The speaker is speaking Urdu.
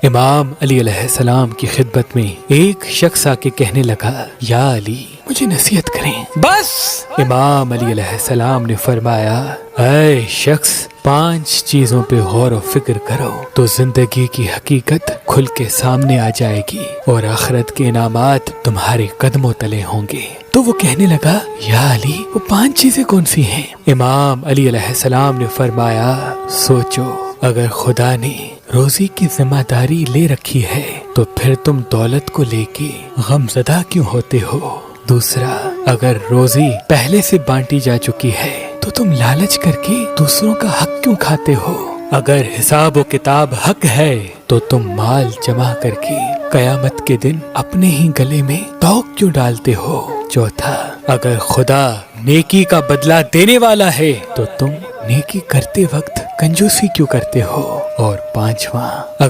امام علی علیہ السلام کی خدمت میں ایک شخص آ کے کہنے لگا، یا علی مجھے نصیحت کریں بس۔ امام علی علیہ السلام نے فرمایا، اے شخص 5 چیزوں پہ غور و فکر کرو تو زندگی کی حقیقت کھل کے سامنے آ جائے گی اور آخرت کے انعامات تمہارے قدموں تلے ہوں گے۔ تو وہ کہنے لگا، یا علی وہ 5 چیزیں کون سی ہیں؟ امام علی علیہ السلام نے فرمایا، سوچو، اگر خدا نے روزی کی ذمہ داری لے رکھی ہے تو پھر تم دولت کو لے کے غم زدہ کیوں ہوتے ہو؟ دوسرا، اگر روزی پہلے سے بانٹی جا چکی ہے تو تم لالچ کر کے دوسروں کا حق کیوں کھاتے ہو؟ اگر حساب و کتاب حق ہے تو تم مال جمع کر کے قیامت کے دن اپنے ہی گلے میں توق کیوں ڈالتے ہو؟ چوتھا، اگر خدا نیکی کا بدلہ دینے والا ہے تو تم نیکی کرتے وقت کنجوسی کیوں کرتے ہو؟ اور 5واں،